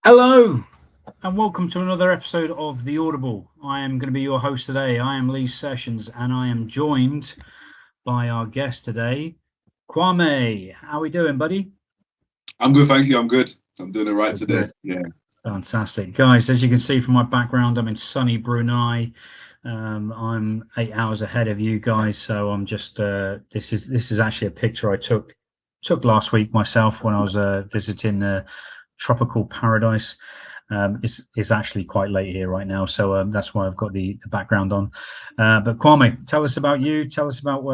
Hello, and welcome to another episode of the Audible. I am going to be your host today. I am Lee Sessions, and I am joined by our guest today, Kwame. How are we doing, buddy? I'm good, thank you. I'm good. I'm doing it right Good, today. good. Yeah. Fantastic, guys. As you can see from my background, I'm in sunny Brunei. I'm 8 hours ahead of you guys, so I'm just. This is actually a picture I took last week myself when I was visiting tropical paradise. It's actually quite late here right now, so that's why I've got the background on. But Kwame, tell us about you. Tell us about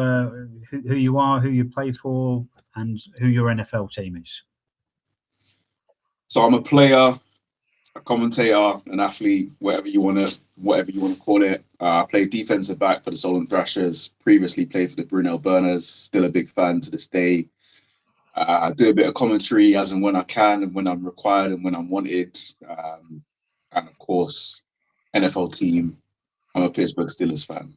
who you are, who you play for, and who your NFL team is. So I'm a player, a commentator, an athlete, whatever you wanna call it. I play defensive back for the Solent Thrashers. Previously played for the Brunel Burners. Still a big fan to this day. I do a bit of commentary as and when I can, and when I'm required, and when I'm wanted. And of course, NFL team. I'm a Pittsburgh Steelers fan.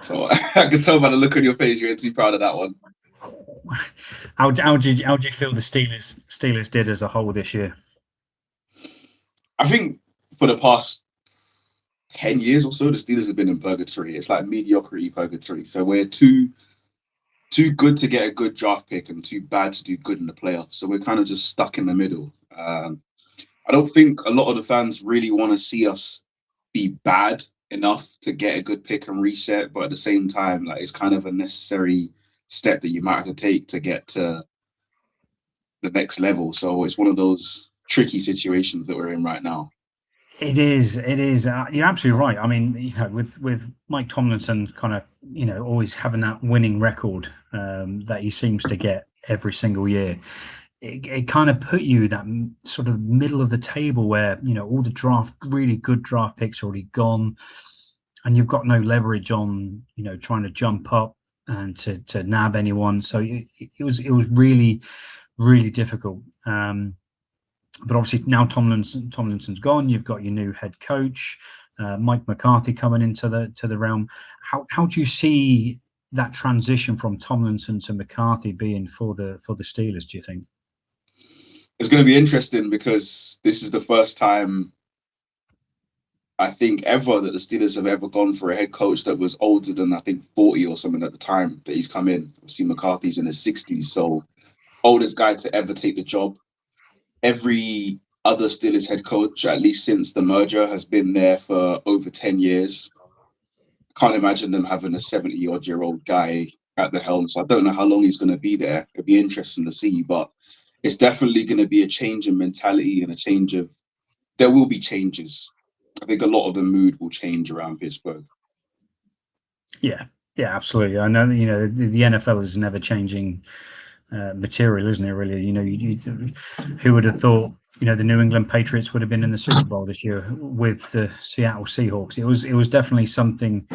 So I can tell by the look on your face you're too proud of that one. How do you feel the Steelers did as a whole this year? I think for the past 10 years or so, the Steelers have been in purgatory. It's like mediocrity purgatory. So we're too good to get a good draft pick and too bad to do good in the playoffs. So we're kind of just stuck in the middle. I don't think a lot of the fans really want to see us be bad enough to get a good pick and reset, but at the same time, like it's kind of a necessary step that you might have to take to get to the next level. So it's one of those tricky situations that we're in right now. It is. It is. You're absolutely right. I mean, with Mike Tomlinson, kind of, always having that winning record that he seems to get every single year. It kind of put you that sort of middle of the table where all the really good draft picks are already gone, and you've got no leverage on trying to jump up and to nab anyone. So it was really difficult. But obviously now Tomlinson's gone. You've got your new head coach, Mike McCarthy, coming into the realm. How do you see that transition from Tomlinson to McCarthy being for the Steelers? Do you think? It's going to be interesting because this is the first time I think ever that the Steelers have ever gone for a head coach that was older than I think 40 or something at the time that he's come in. Obviously, McCarthy's in his 60s, so oldest guy to ever take the job. Every other Steelers head coach, at least since the merger, has been there for over 10 years. Can't imagine them having a 70-odd-year-old guy at the helm. So I don't know how long he's going to be there. It'd be interesting to see, but it's definitely going to be a change in mentality and a change of. There will be changes. I think a lot of the mood will change around Pittsburgh. Yeah, yeah, absolutely. I know the NFL is never changing material, isn't it? Really, who would have thought? The New England Patriots would have been in the Super Bowl this year with the Seattle Seahawks. It was definitely something.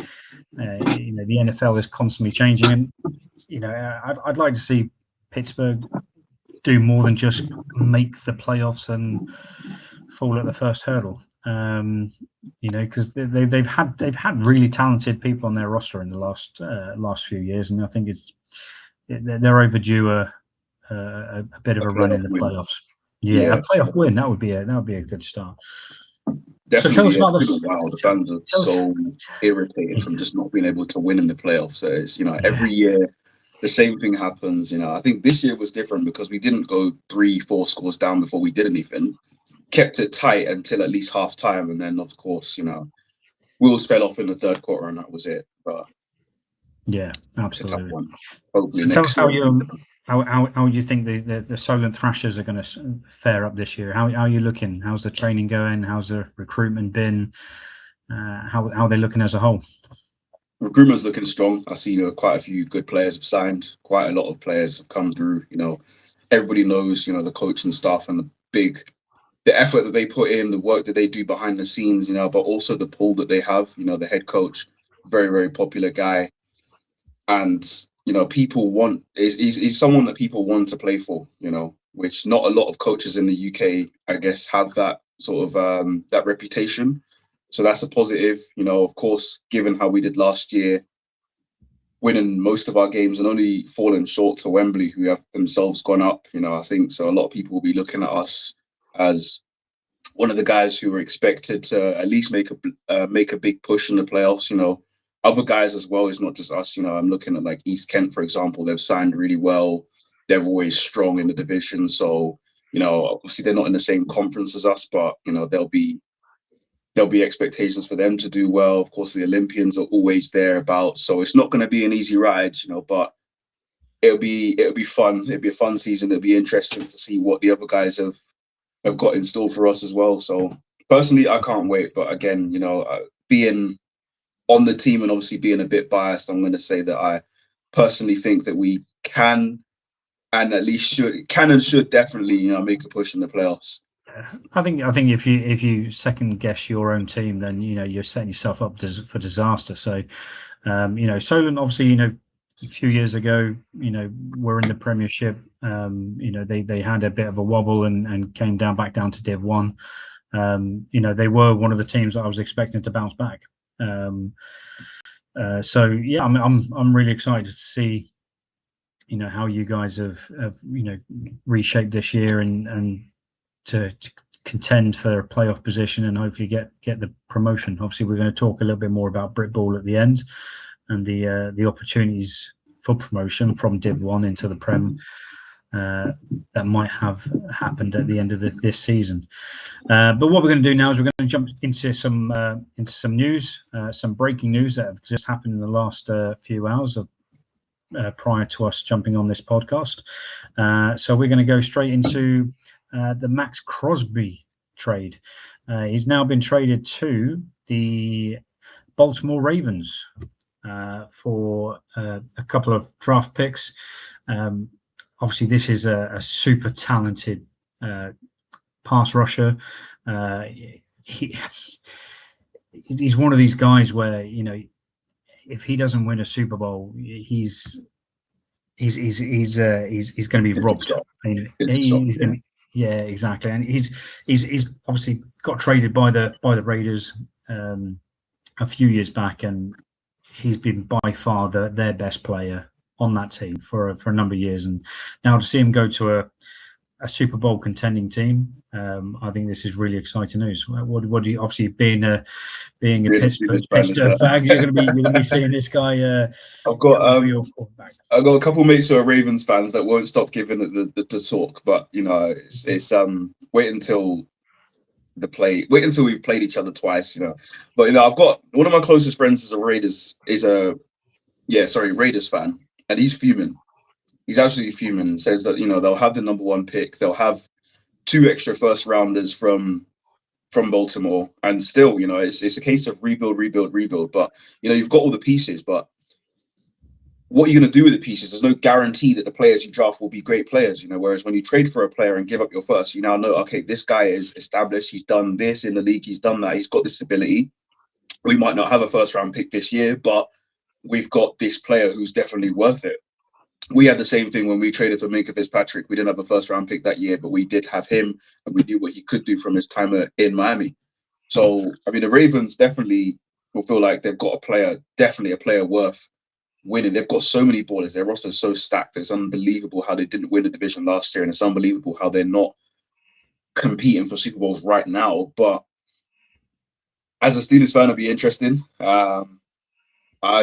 The NFL is constantly changing, and I'd like to see Pittsburgh do more than just make the playoffs and fall at the first hurdle. Because they've had really talented people on their roster in the last few years, and I think they're overdue a bit of A a run playoff in the win. playoffs. Yeah, a Yeah, playoff win that would be a good start. So tell definitely. us Yeah, about it's been this. a while. The fans are Tell us. so irritated from just not being able to win in the playoffs. So it's Yeah, every year the same thing happens. I think this year was different because we didn't go 3, 4 scores down before we did anything. Kept it tight until at least half time, and then of course wheels fell off in the third quarter, and that was it. But yeah, it's a tough absolutely. one. Hopefully So tell us next how year. you how you think the Solent Thrashers are going to fare up this year. How are you looking? How's the training going? How's the recruitment been? How are they looking as a whole? Recruitment's looking strong. I see quite a few good players have signed. Quite a lot of players have come through. Everybody knows the coaching staff and the effort that they put in, the work that they do behind the scenes. But also the pull that they have. The head coach, very very popular guy, and people want is someone that people want to play for. Which not a lot of coaches in the UK, I guess, have that sort of that reputation. So that's a positive. Of course, given how we did last year, winning most of our games and only falling short to Wembley, who have themselves gone up. I think so. A lot of people will be looking at us as one of the guys who were expected to at least make a big push in the playoffs. Other guys as well. It's not just us. I'm looking at like East Kent, for example. They've signed really well. They're always strong in the division. So obviously they're not in the same conference as us, but there'll be expectations for them to do well. Of course, the Olympians are always there about, so it's not going to be an easy ride, but it'll be fun. It'll be a fun season. It'll be interesting to see what the other guys have got in store for us as well. So personally, I can't wait. But again, being on the team and obviously being a bit biased, I'm going to say that I personally think that we can and at least should definitely make a push in the playoffs. I think if you second guess your own team, then you're setting yourself up for disaster. So, Solent obviously a few years ago, were in the Premiership. They had a bit of a wobble and came back down to Div 1. They were one of the teams that I was expecting to bounce back. So yeah, I'm really excited to see how you guys have reshaped this year and to contend for a playoff position and hopefully get the promotion. Obviously, we're going to talk a little bit more about Brit Ball at the end and the opportunities for promotion from Div 1 into the Prem that might have happened at the end of this season. But what we're going to do now is we're going to jump into some news, some breaking news that have just happened in the last few hours prior to us jumping on this podcast. So we're going to go straight into the Max Crosby trade. He's now been traded to the Baltimore Ravens for a couple of draft picks. Obviously, this is a super talented pass rusher. He's one of these guys where if he doesn't win a Super Bowl, he's going to be robbed. He's going to. Yeah, exactly, and he's obviously got traded by the Raiders a few years back, and he's been by far their best player on that team for a number of years, and now to see him go to a Super Bowl contending team, I think this is really exciting news. What do you, obviously being a Pittsburgh fan, you're going to be seeing this guy. I've got a couple of mates who are Ravens fans that won't stop giving it the talk, but it's wait until we've played each other twice, But I've got one of my closest friends is a Raiders fan, and he's fuming. He's absolutely fuming. Says that they'll have the number 1 pick, they'll have 2 extra first rounders from Baltimore, and still it's a case of rebuild. But you've got all the pieces, but what are you going to do with the pieces? There's no guarantee that the players you draft will be great players. Whereas when you trade for a player and give up your first, you now know, okay, this guy is established. He's done this in the league. He's done that. He's got this ability. We might not have a first round pick this year, but we've got this player who's definitely worth it. We had the same thing when we traded for Minka Fitzpatrick. We didn't have a first round pick that year, but we did have him, and we knew what he could do from his time in Miami. So, the Ravens definitely will feel like they've got definitely a player worth winning. They've got so many ballers. Their roster is so stacked. It's unbelievable how they didn't win the division last year, and it's unbelievable how they're not competing for Super Bowls right now. But as a Steelers fan, it'll be interesting. I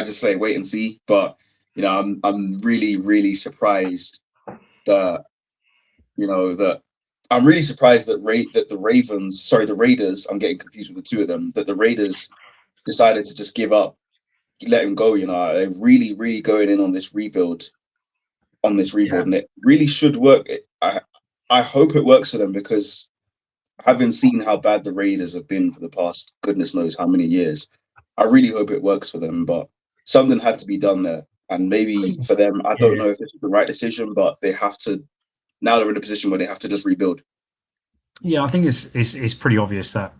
just say wait and see. But I'm really, really surprised that I'm really surprised that the Raiders. I'm getting confused with the two of them. That the Raiders decided to just give up, let him go. They're really, really going in on this rebuild, and it really should work. I hope it works for them, because having seen how bad the Raiders have been for the past goodness knows how many years, I really hope it works for them. But something had to be done there. And maybe for them, I don't know if this is the right decision, but they have to. Now they're in a position where they have to just rebuild. Yeah, I think it's pretty obvious that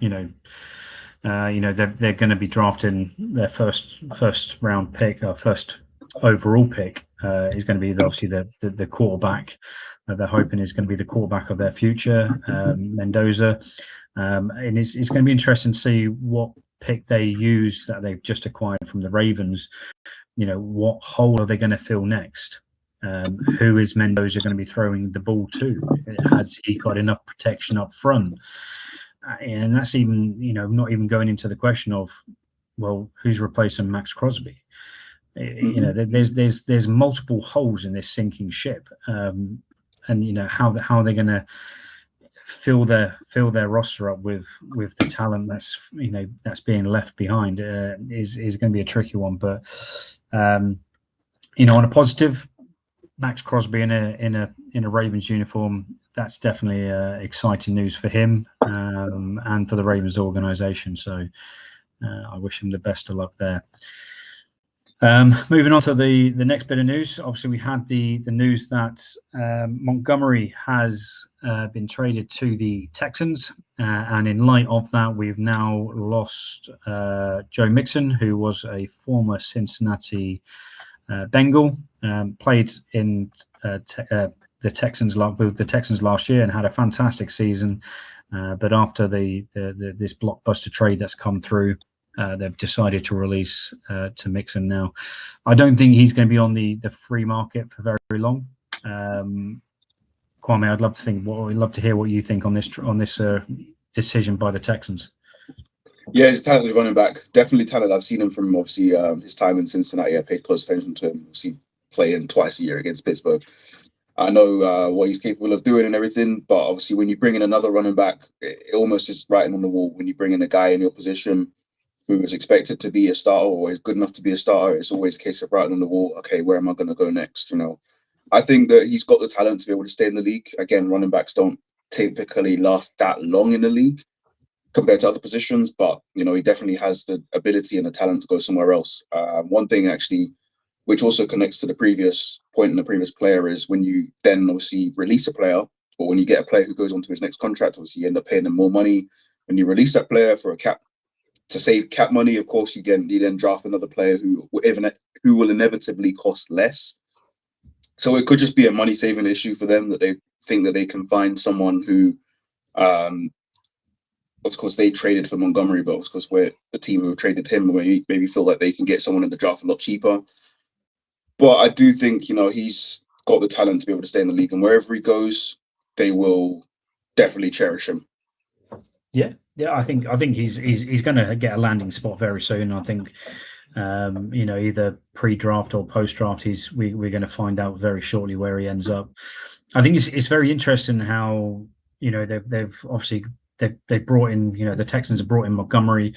they're going to be drafting their first round pick, or first overall pick is going to be obviously the quarterback. They're hoping is going to be the quarterback of their future, Mendoza, and it's going to be interesting to see what pick they use that they've just acquired from the Ravens, what hole are they going to fill next? Who is Mendoza going to be throwing the ball to? Has he got enough protection up front? And that's even, not even going into the question of, well, who's replacing Max Crosby? There's multiple holes in this sinking ship, and how they're going to fill their roster up with the talent that's being left behind is going to be a tricky one. But on a positive, Max Crosby in a Ravens uniform, that's definitely exciting news for him and for the Ravens organization. So I wish him the best of luck there. Moving on to the next bit of news. Obviously, we had the news that Montgomery has been traded to the Texans, and in light of that, we've now lost Joe Mixon, who was a former Cincinnati Bengal, played in the Texans last year and had a fantastic season. But after this blockbuster trade that's come through, they've decided to release to Mixon now. I don't think he's going to be on the free market for very, very long. Kwame, I'd love to hear what you think on this decision by the Texans. Yeah, he's a talented running back. Definitely talented. I've seen him from obviously his time in Cincinnati. I paid close attention to him. Obviously playing twice a year against Pittsburgh. I know what he's capable of doing and everything, but obviously when you bring in another running back, it almost is writing on the wall. When you bring in a guy in your position who is expected to be a starter or is good enough to be a starter, it's always a case of writing on the wall, okay, where am I going to go next? I think that he's got the talent to be able to stay in the league. Again, running backs don't typically last that long in the league compared to other positions, but he definitely has the ability and the talent to go somewhere else. One thing actually, which also connects to the previous point in the previous player, is when you then obviously release a player, or when you get a player who goes on to his next contract, obviously you end up paying them more money. When you release that player for a cap, to save cap money, of course, you then draft another player who will inevitably cost less. So it could just be a money saving issue for them, that they think that they can find someone who, of course, they traded for Montgomery, but of course, we're the team who traded him, maybe feel like they can get someone in the draft a lot cheaper. But I do think, he's got the talent to be able to stay in the league, and wherever he goes, they will definitely cherish him. Yeah, I think he's going to get a landing spot very soon. I think, either pre-draft or post-draft, we're going to find out very shortly where he ends up. I think it's very interesting how they've obviously they brought in the Texans have brought in Montgomery.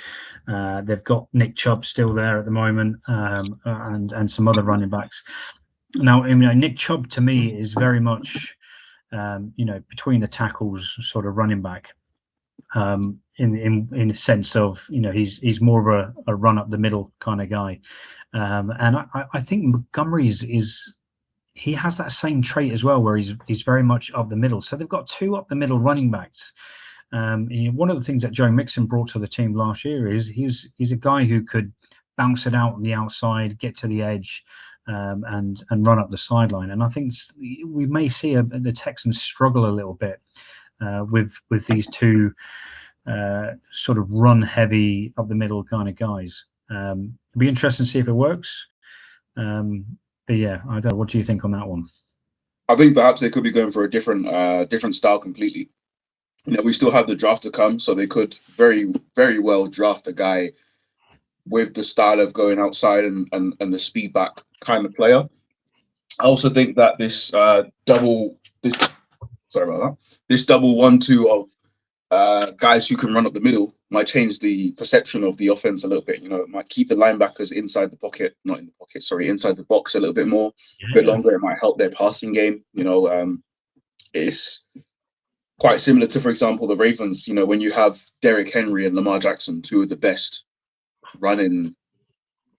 They've got Nick Chubb still there at the moment, and some other running backs. Now, Nick Chubb to me is very much between the tackles sort of running back. In a sense of he's more of a run up the middle kind of guy, and I think Montgomery he has that same trait as well, where he's very much up the middle. So they've got two up the middle running backs. One of the things that Joe Mixon brought to the team last year is he's a guy who could bounce it out on the outside, get to the edge, and run up the sideline. And I think we may see the Texans struggle a little bit with these two sort of run heavy up the middle kind of guys. It'll be interesting to see if it works. But yeah, I don't know. What do you think on that one? I think perhaps they could be going for a different style completely. We still have the draft to come, so they could very, very well draft a guy with the style of going outside and the speed back kind of player. I also think that this double 1-2 of guys who can run up the middle might change the perception of the offense a little bit. It might keep the linebackers inside inside the box a little bit more, a bit longer. It might help their passing game. It's quite similar to, for example, the Ravens. When you have Derrick Henry and Lamar Jackson, two of the best running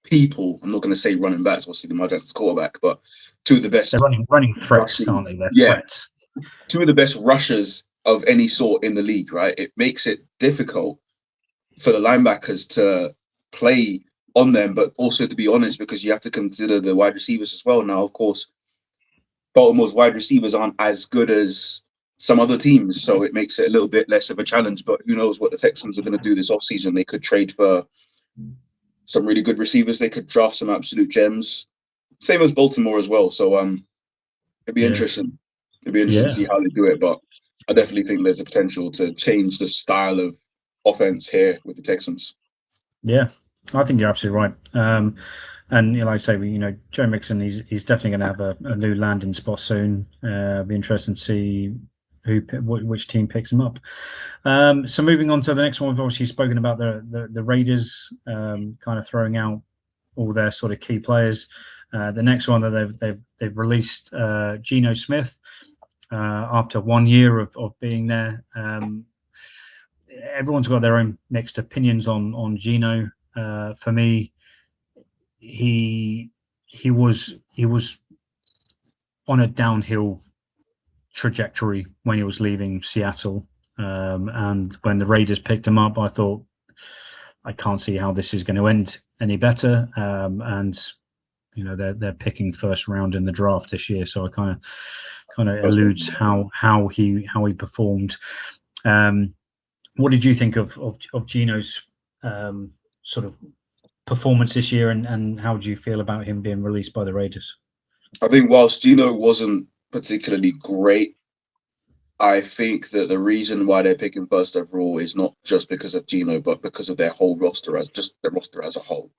people. I'm not going to say running backs. Obviously, Lamar Jackson's quarterback, but two of the best. They're running threats, aren't they? They're threats. Two of the best rushers of any sort in the league, right? It makes it difficult for the linebackers to play on them, but also, to be honest, because you have to consider the wide receivers as well. Now, of course, Baltimore's wide receivers aren't as good as some other teams, so it makes it a little bit less of a challenge. But who knows what the Texans are going to do this offseason? They could trade for some really good receivers. They could draft some absolute gems. Same as Baltimore as well. So it'd be interesting. It'd be interesting to see how they do it. But I definitely think there's a potential to change the style of offense here with the Texans. Yeah, I think you're absolutely right. And like I say, Joe Mixon, he's definitely going to have a new landing spot soon. Be interesting to see which team picks him up. So moving on to the next one, we've obviously spoken about the Raiders kind of throwing out all their sort of key players. The next one that they've released Geno Smith after 1 year of being there. Everyone's got their own mixed opinions on Geno. For me, he was on a downhill trajectory when he was leaving Seattle, and when the Raiders picked him up, I thought, I can't see how this is going to end any better. And they're picking first round in the draft this year, so I kind of alludes how he performed. What did you think of Geno's sort of performance this year, and how do you feel about him being released by the Raiders? I think whilst Geno wasn't particularly great, I think that the reason why they're picking first overall is not just because of Geno, but because of their whole roster as a whole.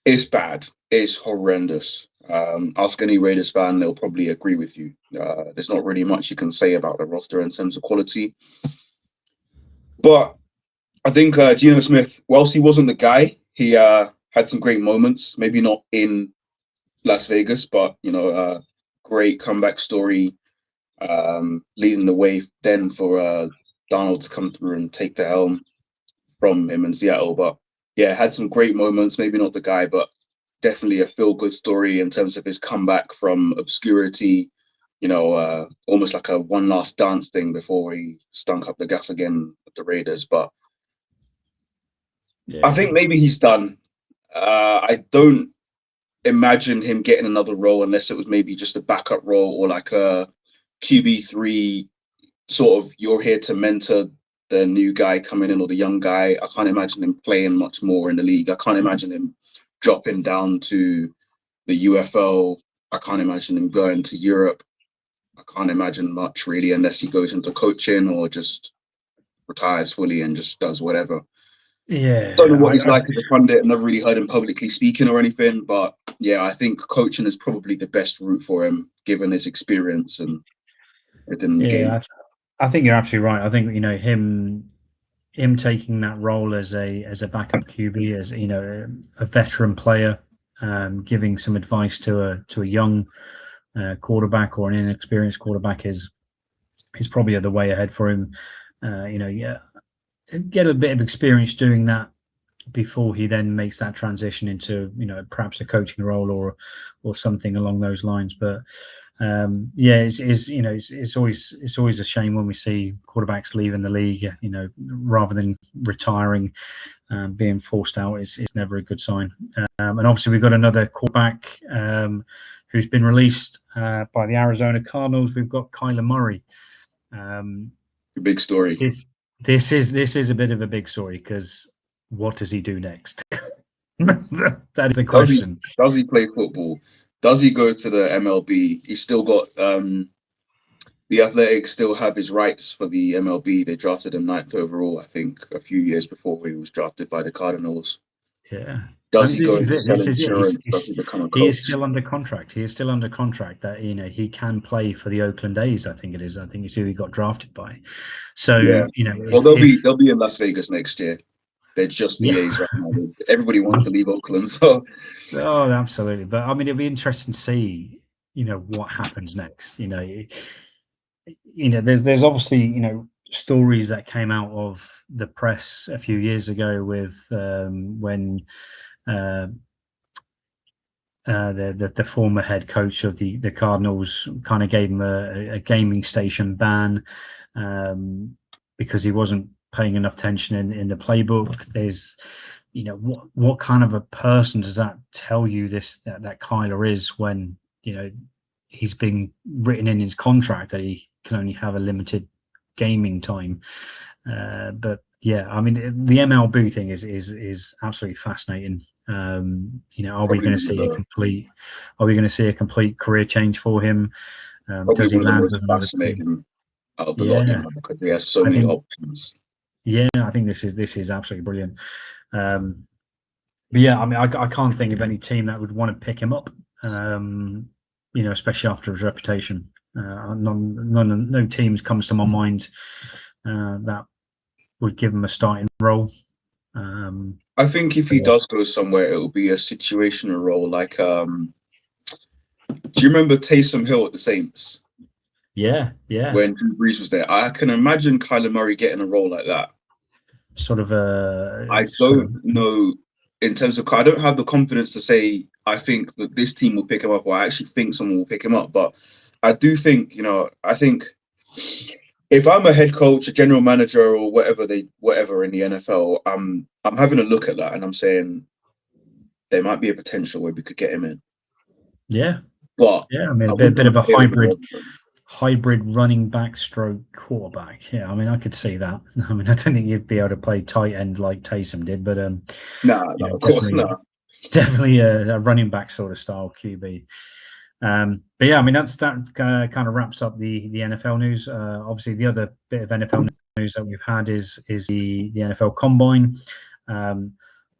It's bad. It's horrendous. Ask any Raiders fan, they'll probably agree with you. There's not really much you can say about the roster in terms of quality. But I think Geno Smith, whilst he wasn't the guy, he had some great moments. Maybe not in Las Vegas, but great comeback story, leading the way then for Donald to come through and take the helm from him in Seattle. But yeah, had some great moments. Maybe not the guy, but definitely a feel-good story in terms of his comeback from obscurity. Almost like a one last dance thing before he stunk up the gaff again with the Raiders. But yeah. I think maybe he's done. I don't imagine him getting another role unless it was maybe just a backup role or like a QB3 sort of, you're here to mentor the new guy coming in or the young guy. I can't imagine him playing much more in the league. I can't imagine him dropping down to the UFL. I can't imagine him going to Europe. I can't imagine much really unless he goes into coaching or just retires fully and just does whatever. Yeah. Don't know what he's like as a pundit. Never really heard him publicly speaking or anything, but yeah, I think coaching is probably the best route for him given his experience and everything in the game. I think you're absolutely right. I think him taking that role as a backup QB, as a veteran player, giving some advice to a young quarterback or an inexperienced quarterback is probably the way ahead for him. Get a bit of experience doing that before he then makes that transition into perhaps a coaching role or something along those lines. But it's always a shame when we see quarterbacks leaving the league, rather than retiring, being forced out. It's never a good sign. And obviously we've got another quarterback who's been released by the Arizona Cardinals. We've got Kyler Murray. A big story. This is a bit of a big story because what does he do next? That is the question. Does he play football? Does he go to the MLB? He's still got the Athletics still have his rights for the MLB. They drafted him 9th overall, I think, a few years before he was drafted by the Cardinals. Yeah. Does he go into insurance? Does he become a coach? He is still under contract. That he can play for the Oakland A's. I think it is. I think it's who he got drafted by. So yeah. They'll be in Las Vegas next year. They're just the A's right now. Everybody wants to leave Oakland. So. Oh, absolutely. But I mean, it'll be interesting to see, what happens next. There's obviously, stories that came out of the press a few years ago with when the former head coach of the Cardinals kind of gave him a gaming station ban because he wasn't paying enough attention in the playbook. There's, what kind of a person does that tell you that Kyler is when, he's been written in his contract that he can only have a limited gaming time. But yeah, I mean, the MLB thing is absolutely fascinating. You know, are we going to see a complete career change for him? Probably Does he one of the land most with another team? fascinating out of the lot, Yeah, because he has so I many think options. yeah, I think this is absolutely brilliant. But yeah, I mean, I can't think of any team that would want to pick him up. You know, especially after his reputation. No teams comes to my mind that would give him a starting role. I think if he Yeah, does go somewhere, it will be a situational role. Like, do you remember Taysom Hill at the Saints yeah, when Drew Brees was there? I can imagine Kyler Murray getting a role like that. sort of I don't know in terms of. I don't have the confidence to say I think that this team will pick him up, or I actually think someone will pick him up. But I do think, I think if I'm a head coach, a general manager, or whatever in the NFL, I'm having a look at that and I'm saying there might be a potential where we could get him in. yeah, But yeah. I mean, I a wouldn't bit of want a to pay over the moon. hybrid running back stroke quarterback. Yeah, I mean, I could see that. I mean, I don't think you'd be able to play tight end like Taysom did, but Nah, you know, of course not. definitely a running back sort of style QB. But yeah, I mean, that kind of wraps up the NFL news. Obviously, the other bit of NFL news that we've had is the NFL Combine.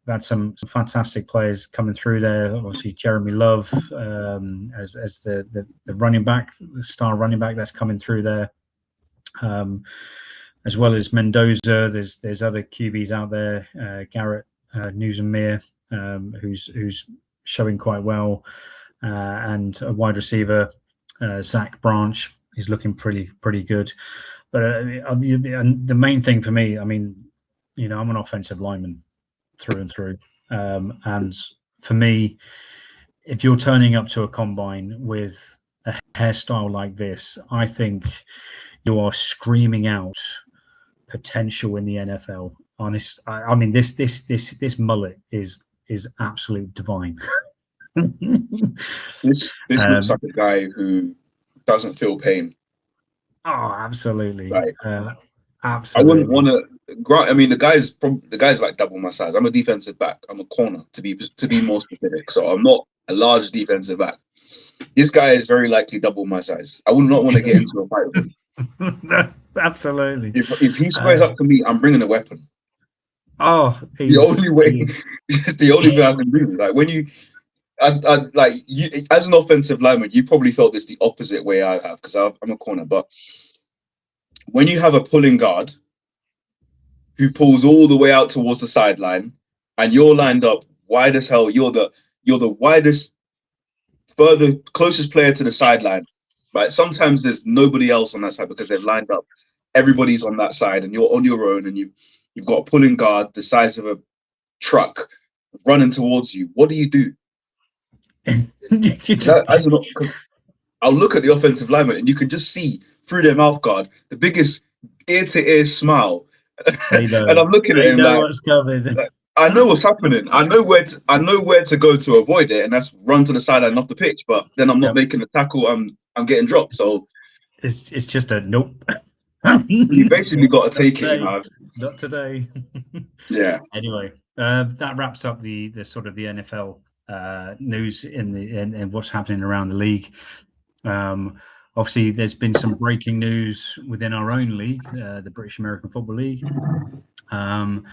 We've had some fantastic players coming through there. Obviously, Jeremy Love as the running back, the star running back that's coming through there. As well as Mendoza, there's other QBs out there. Garrett Newsomere, who's showing quite well, and a wide receiver, Zach Branch, is looking pretty good. But the main thing for me, I mean, you know, I'm an offensive lineman through and through, and for me, if you're turning up to a combine with a hairstyle like this, I think you are screaming out potential in the NFL. I mean, this mullet is absolute divine. This looks like a guy who doesn't feel pain. Oh, absolutely, Like, I wouldn't absolutely. want to. I mean, the guy's like double my size. I'm a defensive back. I'm a corner to be more specific. So I'm not a large defensive back. This guy is very likely double my size. I would not want to get into a fight with him. No, absolutely. If he squares up to me, I'm bringing a weapon. Oh, The only way, it's the only thing I can do. Like when you, like you as an offensive lineman, you probably felt this the opposite way I have because I'm a corner. But when you have a pulling guard who pulls all the way out towards the sideline, and you're lined up wide as hell, you're the widest, closest player to the sideline. Right? Sometimes there's nobody else on that side because they've lined up. Everybody's on that side, and you're on your own, and you've got a pulling guard the size of a truck running towards you. What do you do? I'll look at the offensive lineman, and you can just see through their mouth guard the biggest ear-to-ear smile, and I'm looking at him like, what's coming. I know what's happening. I know where to go to avoid it, and that's run to the sideline off the pitch. But then I'm not making the tackle. I'm getting dropped. So it's just a nope. You basically got to take it. Not today. Yeah. Anyway, that wraps up the sort of the NFL news in what's happening around the league. Obviously, there's been some breaking news within our own league, the British American Football League, and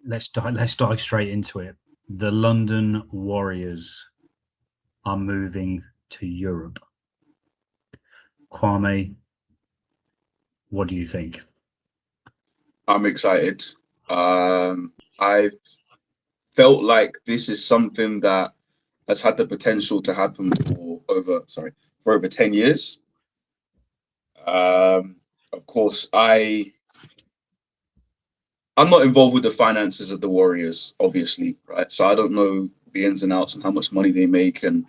let's dive straight into it. The London Warriors are moving to Europe. Kwame, what do you think? I'm excited. I felt like this is something that has had the potential to happen for over 10 years. Of course, I'm not involved with the finances of the Warriors, obviously, right? So I don't know the ins and outs and how much money they make and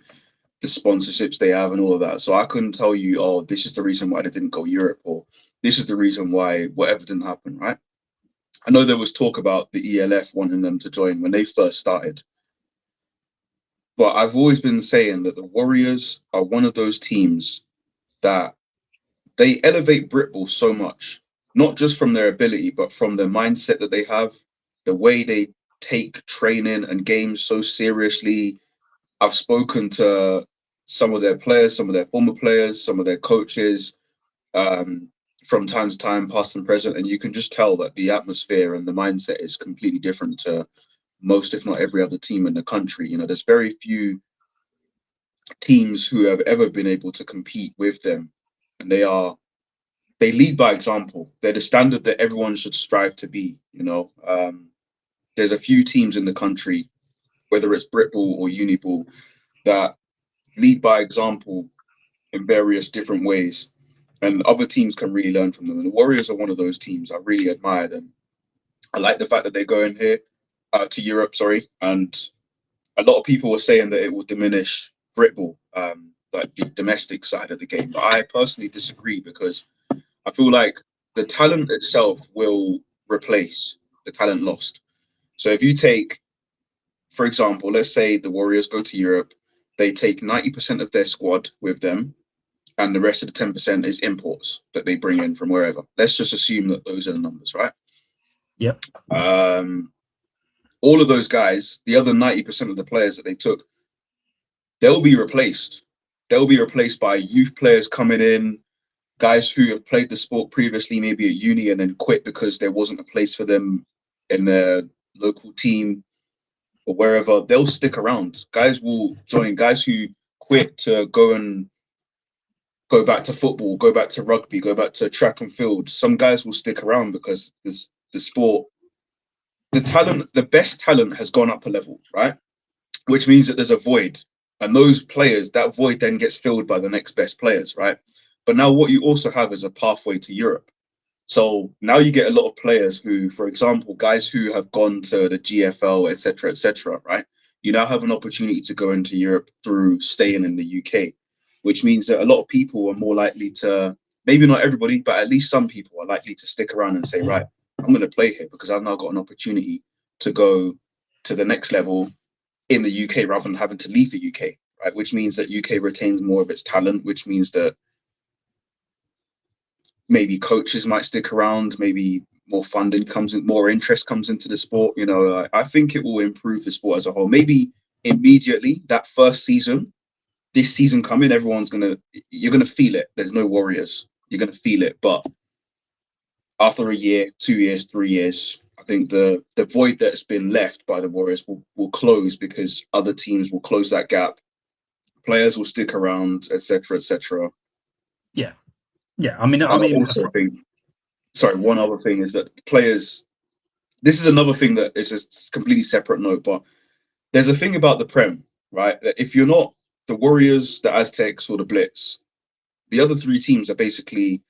the sponsorships they have and all of that. So I couldn't tell you, oh, this is the reason why they didn't go Europe, or this is the reason why whatever didn't happen, right? I know there was talk about the ELF wanting them to join when they first started. But I've always been saying that the Warriors are one of those teams that they elevate Britball so much, not just from their ability, but from the mindset that they have, the way they take training and games so seriously. I've spoken to some of their players, some of their former players, some of their coaches, um, from time to time, past and present, and you can just tell that the atmosphere and the mindset is completely different to most, if not every other team in the country. You know, there's very few teams who have ever been able to compete with them, and they lead by example. They're the standard that everyone should strive to be. You know, there's a few teams in the country, whether it's Britball or Uniball, that lead by example in various different ways, and other teams can really learn from them. And the Warriors are one of those teams. I really admire them. I like the fact that they go in here to Europe, sorry, and a lot of people were saying that it will diminish Britball, like the domestic side of the game. But I personally disagree because I feel like the talent itself will replace the talent lost. So if you take, for example, let's say the Warriors go to Europe, they take 90% of their squad with them, and the rest of the 10% is imports that they bring in from wherever. Let's just assume that those are the numbers, right? Yep. All of those guys, the other 90% of the players that they took, they'll be replaced. They'll be replaced by youth players coming in, guys who have played the sport previously, maybe at uni, and then quit because there wasn't a place for them in their local team or wherever. They'll stick around. Guys will join. Guys who quit to go back to football, go back to rugby, go back to track and field. Some guys will stick around because the sport, the talent, the best talent has gone up a level, right? Which means that there's a void. And those players, that void then gets filled by the next best players, right? But now what you also have is a pathway to Europe. So now you get a lot of players who, for example, guys who have gone to the GFL, etc., right? You now have an opportunity to go into Europe through staying in the UK, which means that a lot of people are more likely to, maybe not everybody, but at least some people are likely to stick around and say, right, I'm going to play here because I've now got an opportunity to go to the next level in the UK rather than having to leave the UK, right? Which means that UK retains more of its talent, which means that maybe coaches might stick around, maybe more funding comes in, more interest comes into the sport. You know, I think it will improve the sport as a whole. Maybe immediately that first season, this season coming, you're gonna feel it. There's no Warriors. You're gonna feel it. But after a year, 2 years, 3 years, I think the void that's been left by the Warriors will close because other teams will close that gap. Players will stick around, etc., etc. Yeah. Yeah. I mean, also think, sorry, one other thing is that players, this is another thing that is a completely separate note, but there's a thing about the Prem, right? That if you're not the Warriors, the Aztecs, or the Blitz, the other three teams are basically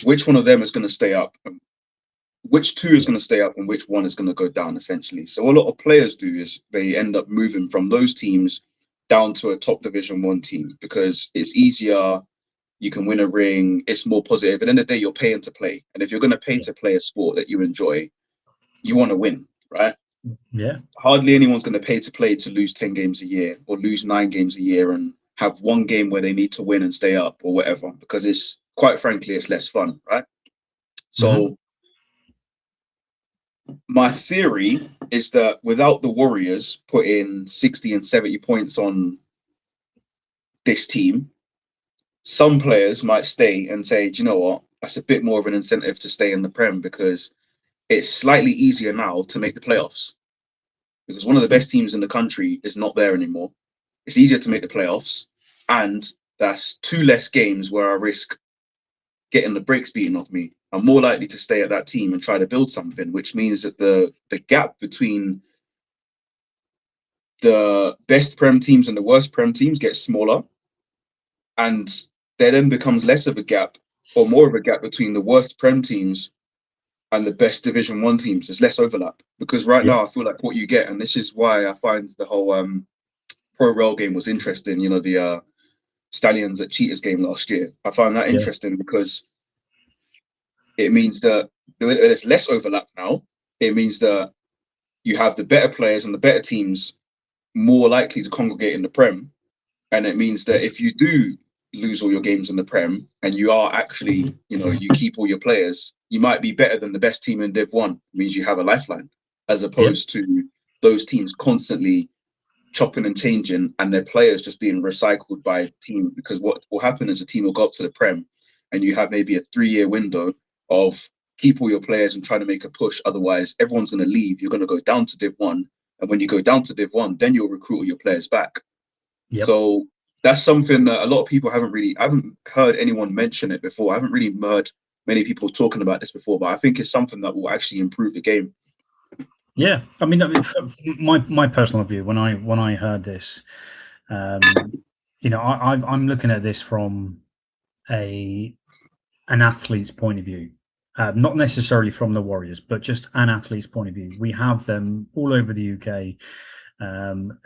which one of them is going to stay up, which two is going to stay up, and which one is going to go down, essentially. So a lot of players do is they end up moving from those teams down to a top Division 1 team because it's easier. You can win a ring. It's more positive. At the end of the day, you're paying to play. And if you're going to pay to play a sport that you enjoy, you want to win, right? Yeah. Hardly anyone's going to pay to play to lose 10 games a year or lose 9 games a year and have one game where they need to win and stay up or whatever, because it's, quite frankly, it's less fun, right? So my theory is that without the Warriors putting 60 and 70 points on this team, some players might stay and say, do you know what? That's a bit more of an incentive to stay in the Prem because it's slightly easier now to make the playoffs. Because one of the best teams in the country is not there anymore. It's easier to make the playoffs. And that's 2 less games where I risk getting the brakes beaten off me. I'm more likely to stay at that team and try to build something, which means that the gap between the best Prem teams and the worst Prem teams gets smaller. And there then becomes less of a gap or more of a gap between the worst Prem teams and the best Division 1 teams. There's less overlap because now I feel like what you get, and this is why I find the whole pro rel game was interesting. You know, the Stallions at Cheetahs game last year. I found that interesting because it means that there's less overlap now. It means that you have the better players and the better teams more likely to congregate in the Prem. And it means that if you do lose all your games in the Prem and you are actually, you know, you keep all your players, you might be better than the best team in Div 1. It means you have a lifeline, as opposed to those teams constantly chopping and changing and their players just being recycled by team. Because what will happen is a team will go up to the Prem and you have maybe a 3-year window of keep all your players and try to make a push. Otherwise, everyone's going to leave. You're going to go down to Div 1. And when you go down to Div 1, then you'll recruit all your players back. So that's something that a lot of people I haven't heard anyone mention it before. I haven't really heard many people talking about this before, but I think it's something that will actually improve the game. Yeah, I mean, my personal view when I heard this, you know, I'm looking at this from an athlete's point of view, not necessarily from the Warriors, but just an athlete's point of view. We have them all over the UK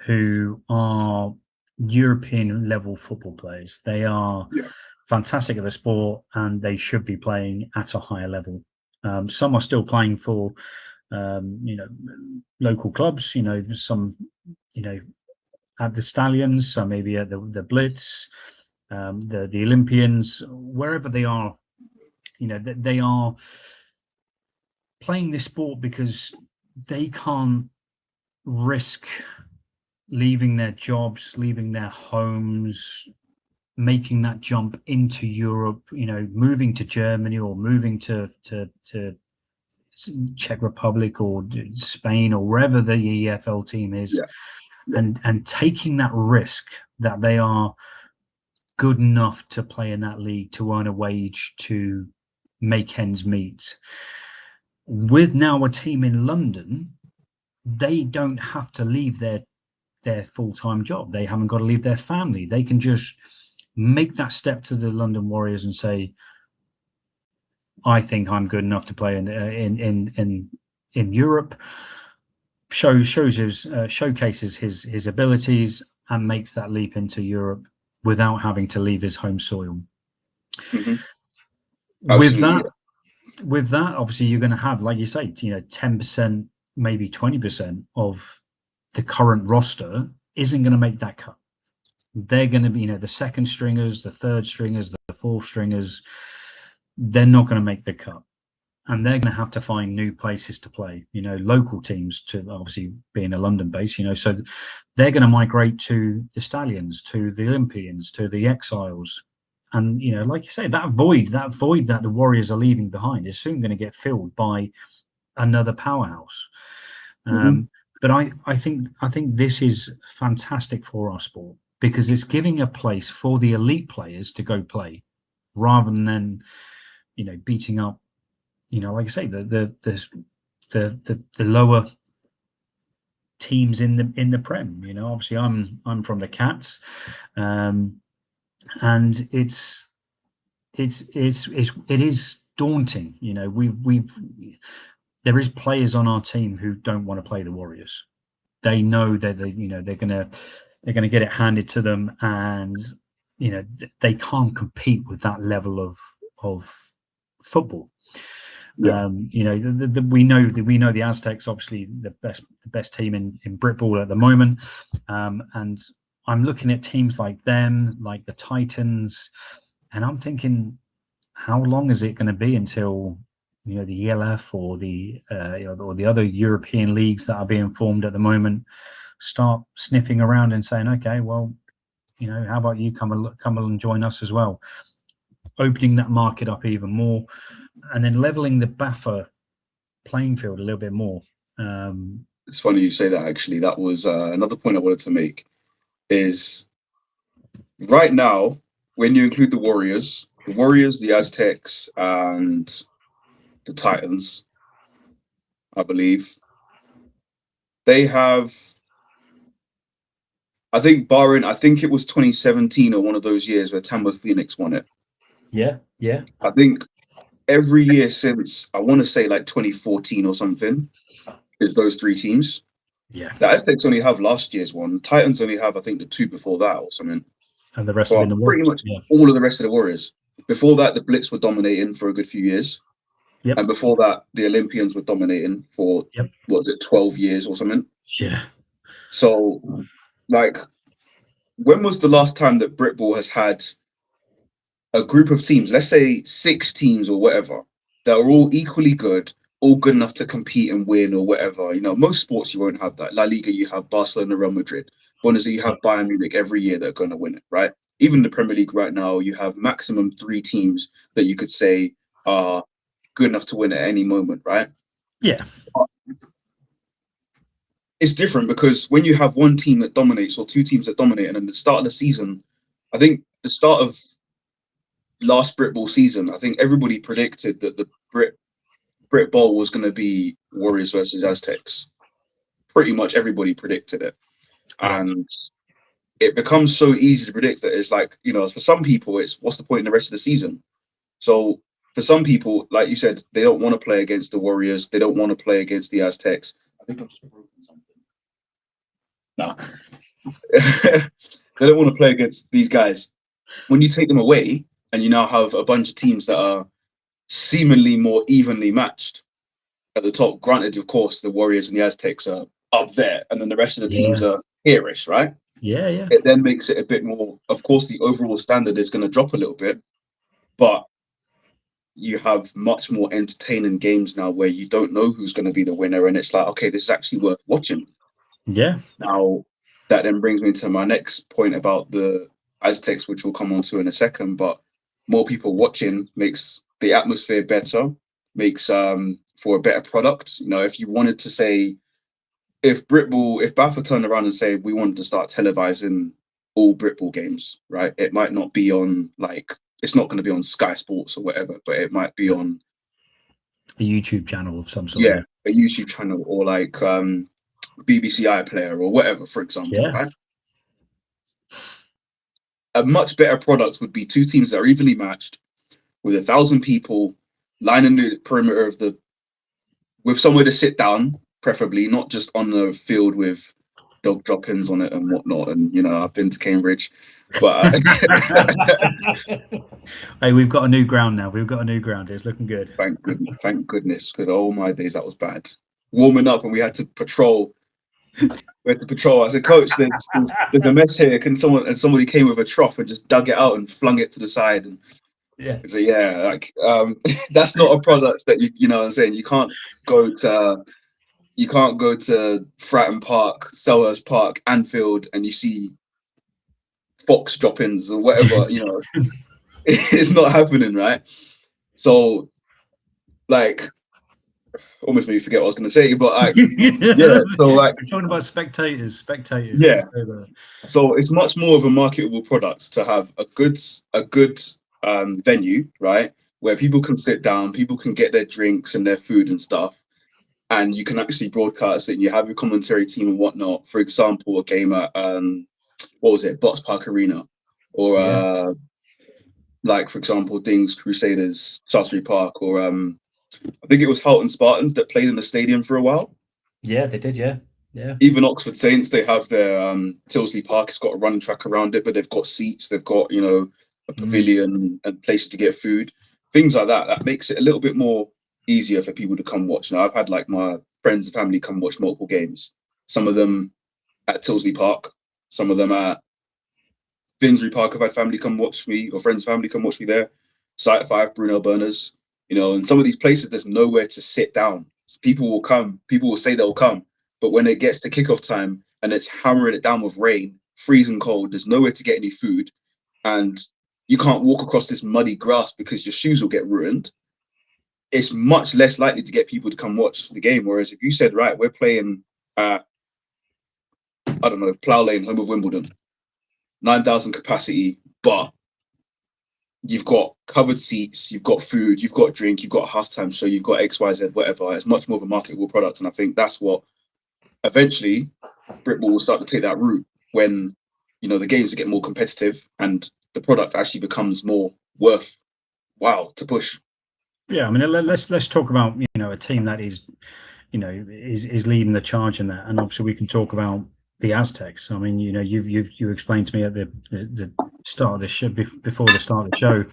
who are European level football players. They are fantastic at the sport and they should be playing at a higher level. Some are still playing for you know, local clubs, you know, some, you know, at the Stallions, some maybe at the Blitz, the Olympians, wherever they are, you know, they are playing this sport because they can't risk leaving their jobs, leaving their homes, making that jump into Europe, you know, moving to Germany or moving to Czech Republic or Spain or wherever the EFL team is, and taking that risk that they are good enough to play in that league, to earn a wage, to make ends meet. With now a team in London, they don't have to leave their full-time job. They haven't got to leave their family. They can just make that step to the London Warriors and say, I think I'm good enough to play in Europe. Showcases his abilities and makes that leap into Europe without having to leave his home soil. With that, obviously, you're going to have, like you say, you know, 10%, maybe 20% of the current roster isn't going to make that cut. They're going to be, you know, the second stringers, the third stringers, the fourth stringers. They're not going to make the cut, and they're going to have to find new places to play, you know, local teams, to obviously being a London base, you know, so they're going to migrate to the Stallions, to the Olympians, to the Exiles. And, you know, like you say, that void that the Warriors are leaving behind is soon going to get filled by another powerhouse. But I think this is fantastic for our sport, because it's giving a place for the elite players to go play, rather than, you know, beating up, you know, like I say, the lower teams in the Prem. You know, obviously I'm from the Cats, and it is daunting. You know, there is players on our team who don't want to play the Warriors. They know that they're gonna get it handed to them, and you know they can't compete with that level of football. You know, we know the Aztecs, obviously the best team in Britball at the moment, and I'm looking at teams like them, like the Titans, and I'm thinking, how long is it going to be until, you know, the ELF or the other European leagues that are being formed at the moment start sniffing around and saying, okay, well, you know, how about you come and join us as well, opening that market up even more, and then leveling the BAFA playing field a little bit more. It's funny you say that, actually. That was another point I wanted to make, is right now, when you include the Warriors, the Aztecs, and the Titans, I believe, they have, I think it was 2017 or one of those years where Tamworth Phoenix won it. Yeah. I think every year since, I want to say like 2014 or something, is those three teams. Yeah. The Aztecs only have last year's one. Titans only have, I think, the two before that or something. And the rest have been the Warriors. Pretty much all of the rest of the Warriors. Before that, the Blitz were dominating for a good few years. Yep. And before that, the Olympians were dominating for, what was it, 12 years or something? Yeah. So, like, when was the last time that Britball has had a group of teams, let's say 6 teams or whatever, that are all equally good, all good enough to compete and win or whatever. You know, most sports you won't have that. La Liga, you have Barcelona, Real Madrid. Bundesliga, you have Bayern Munich every year that are going to win it, right? Even the Premier League right now, you have maximum 3 teams that you could say are good enough to win at any moment, right? Yeah. It's different because when you have one team that dominates or 2 teams that dominate, and at the start of the season, I think the start of last Brit Ball season, I think everybody predicted that the Brit Bowl was going to be Warriors versus Aztecs. Pretty much everybody predicted it. Yeah. And it becomes so easy to predict that it's like, you know, for some people, it's what's the point in the rest of the season? So for some people, like you said, they don't want to play against the Warriors. They don't want to play against the Aztecs. I think I've just broken something. No. They don't want to play against these guys. When you take them away and you now have a bunch of teams that are seemingly more evenly matched at the top, granted, of course, the Warriors and the Aztecs are up there, and then the rest of the teams are here-ish, right? Yeah. It then makes it a bit more, of course, the overall standard is going to drop a little bit, but you have much more entertaining games now where you don't know who's going to be the winner, and it's like, okay, this is actually worth watching. Yeah. Now, that then brings me to my next point about the Aztecs, which we'll come on to in a second, but more people watching makes the atmosphere better, makes for a better product. You know, if you wanted to say, if BAFA turned around and say we wanted to start televising all Brit Ball games, right? It might not be on, like, it's not going to be on Sky Sports or whatever, but it might be on a YouTube channel of some sort. Yeah, a YouTube channel or like BBC iPlayer or whatever, for example, right? A much better product would be 2 teams that are evenly matched with 1,000 people lining the perimeter of with somewhere to sit down, preferably not just on the field with dog droppings on it and whatnot. And, you know, I've been to Cambridge, but hey, we've got a new ground now. We've got a new ground. It's looking good. Thank goodness, because oh my days, that was bad. Warming up and we had to patrol. I said, Coach, there's a mess here. Can someone? And somebody came with a trough and just dug it out and flung it to the side. And so like that's not a product that you know what I'm saying. You can't go to Fratton Park, Selhurst Park, Anfield, and you see fox droppings or whatever. You know, it's not happening, right? So, like, almost made me forget what I was going to say, but so like we're talking about spectators. Yeah. So it's much more of a marketable product to have a good venue, right, where people can sit down, people can get their drinks and their food and stuff, and you can actually broadcast it. And you have your commentary team and whatnot. For example, a game at what was it, Box Park Arena, or like, for example, Crusaders, Shaftesbury Park, or I think it was Houghton Spartans that played in the stadium for a while. Yeah, they did. Yeah. Even Oxford Saints, they have their Tilsley Park. It's got a running track around it, but they've got seats. They've got, you know, a pavilion and places to get food, things like that. That makes it a little bit more easier for people to come watch. Now, I've had like my friends and family come watch multiple games. Some of them at Tilsley Park, some of them at Finsbury Park. I've had family come watch me, or friends and family come watch me there. Site 5, Brunel Burners. You know, in some of these places, there's nowhere to sit down. So people will come, people will say they'll come, but when it gets to kickoff time and it's hammering it down with rain, freezing cold, there's nowhere to get any food, and you can't walk across this muddy grass because your shoes will get ruined. It's much less likely to get people to come watch the game. Whereas if you said, right, we're playing at, I don't know, Plough Lane, home of Wimbledon, 9,000 capacity, but you've got covered seats, you've got food, you've got drink, you've got a halftime show, you've got XYZ, whatever. It's much more of a marketable product. And I think that's what eventually Brit Ball will start to take that route when, you know, the games will get more competitive and the product actually becomes more worthwhile to push. Yeah, I mean, let's talk about, you know, a team that is, you know, is leading the charge in that. And obviously we can talk about the Aztecs. I mean, you know, you explained to me at the start of the show, before the start of the show,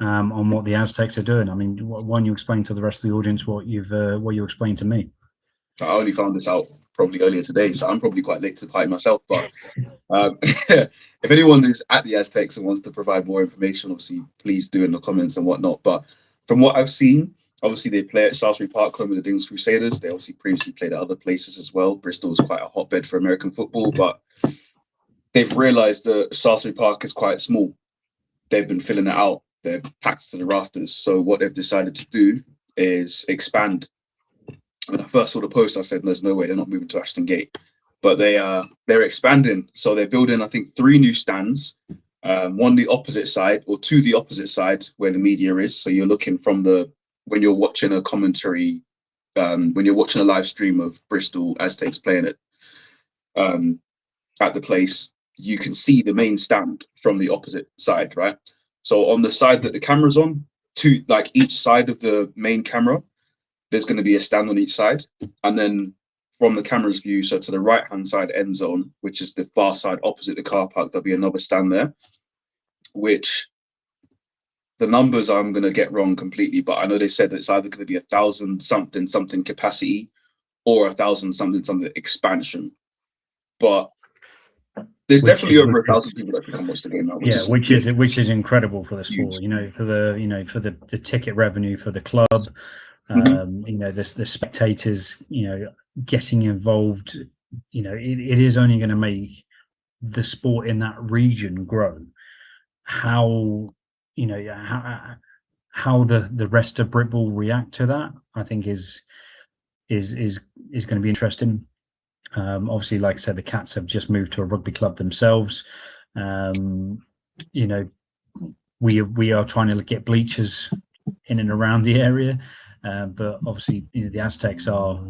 on what the Aztecs are doing. I mean, why don't you explain to the rest of the audience what you explained to me? I only found this out probably earlier today, so I'm probably quite late to the party myself. But if anyone is at the Aztecs and wants to provide more information, obviously please do in the comments and whatnot. But from what I've seen, obviously they play at Shaftesbury Park home with the Dings Crusaders. They obviously previously played at other places as well. Bristol is quite a hotbed for American football, but they've realised that Shaftesbury Park is quite small. They've been filling it out. They're packed to the rafters. So what they've decided to do is expand. When I first saw the post, I said, "There's no way they're not moving to Ashton Gate," but they're expanding. So they're building, I think, 3 new stands, one the opposite side or 2 the opposite side where the media is. So you're looking from when you're watching a commentary, when you're watching a live stream of Bristol Aztecs playing it at the place, you can see the main stand from the opposite side, right? So on the side that the camera's on, like each side of the main camera, there's going to be a stand on each side. And then from the camera's view, so to the right-hand side end zone, which is the far side opposite the car park, there'll be another stand there, which the numbers I'm going to get wrong completely, but I know they said that it's either going to be 1,000 something capacity or 1,000 something expansion. But there's definitely over 1,000 people that can come watch the game now. Which is incredible for the sport. For the ticket revenue for the club. The spectators, getting involved. It is only going to make the sport in that region grow. How the rest of Brit will react to that, I think is going to be interesting. Obviously, like I said, the Cats have just moved to a rugby club themselves. We are trying to get bleachers in and around the area, but obviously, the Aztecs are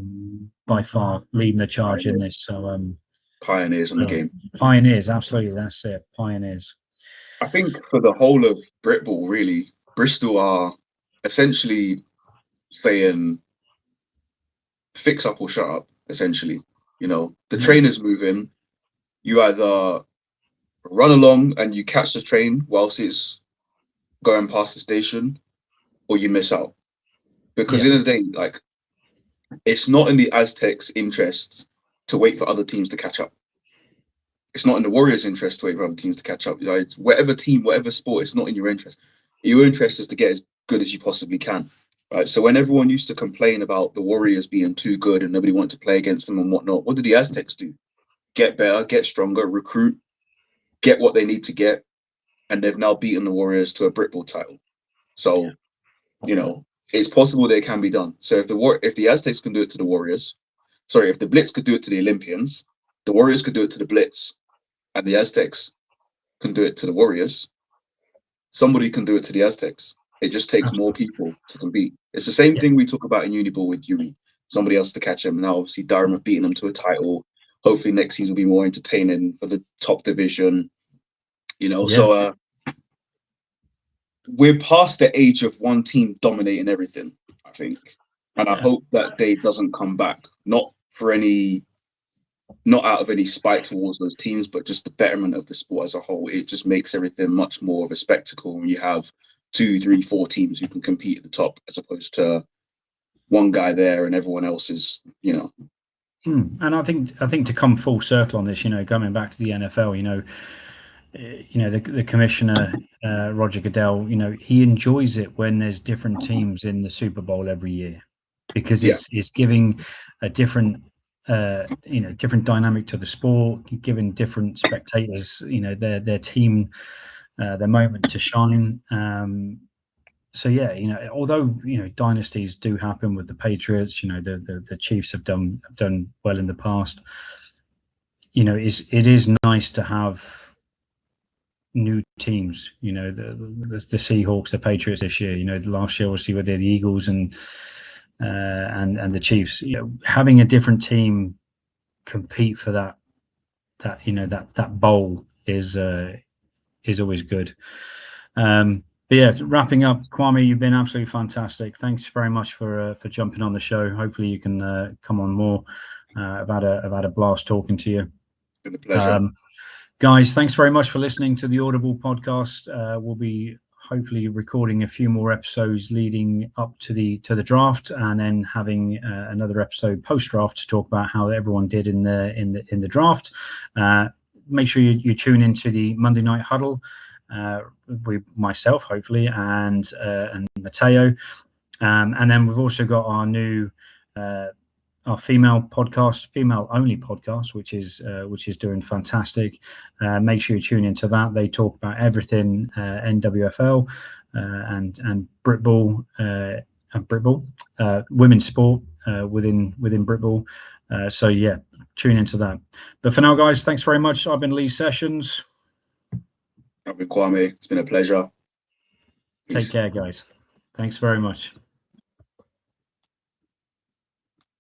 by far leading the charge in this. So pioneers in the game. Pioneers, absolutely, that's it. Pioneers. I think for the whole of Britball, really, Bristol are essentially saying, "Fix up or shut up." Essentially. The train is moving. You either run along and you catch the train whilst it's going past the station, or you miss out. Because in the day, like, it's not in the Aztecs' interest to wait for other teams to catch up. It's not in the Warriors' interest to wait for other teams to catch up. Whatever team, whatever sport, it's not in your interest. Your interest is to get as good as you possibly can. Right, so when everyone used to complain about the Warriors being too good and nobody wanted to play against them and whatnot, what did the Aztecs do? Get better, get stronger, recruit, get what they need to get, and they've now beaten the Warriors to a Britball title. So, it's possible that it can be done. So if the Aztecs can do it to the Warriors, if the Blitz could do it to the Olympians, the Warriors could do it to the Blitz, and the Aztecs can do it to the Warriors, somebody can do it to the Aztecs. It just takes more people to compete. It's the same thing we talk about in Uniball with Yuri. Somebody else to catch him. Now, obviously, Durham have beaten them to a title. Hopefully, next season will be more entertaining for the top division. So we're past the age of one team dominating everything, I think. And I hope that day doesn't come back. Not out of any spite towards those teams, but just the betterment of the sport as a whole. It just makes everything much more of a spectacle when you have 2, 3, 4 teams who can compete at the top, as opposed to one guy there and everyone else is, And I think to come full circle on this, coming back to the NFL, the commissioner, Roger Goodell, he enjoys it when there's different teams in the Super Bowl every year, because it's giving a different different dynamic to the sport, giving different spectators, their team, their moment to shine. Although dynasties do happen with the Patriots, the Chiefs have done well in the past. It is nice to have new teams. The Seahawks, the Patriots this year. Last year obviously with the Eagles and the Chiefs. Having a different team compete for that bowl is always good. But wrapping up, Kwame, you've been absolutely fantastic. Thanks very much for jumping on the show. Hopefully you can come on more. I've had a blast talking to you. It's been a pleasure. Guys, thanks very much for listening to the Audible podcast. We'll be hopefully recording a few more episodes leading up to the draft, and then having another episode post draft to talk about how everyone did in the draft. Make sure you tune into the Monday Night Huddle with myself, hopefully, and Matteo. And then we've also got our new our female only podcast, which is doing fantastic. Make sure you tune into that. They talk about everything NWFL and Britball women's sport within Britball. So yeah, tune into that. But for now, guys, thanks very much. I've been Lee Sessions. I've been Kwame. It's been a pleasure. Take care, guys. Thanks very much.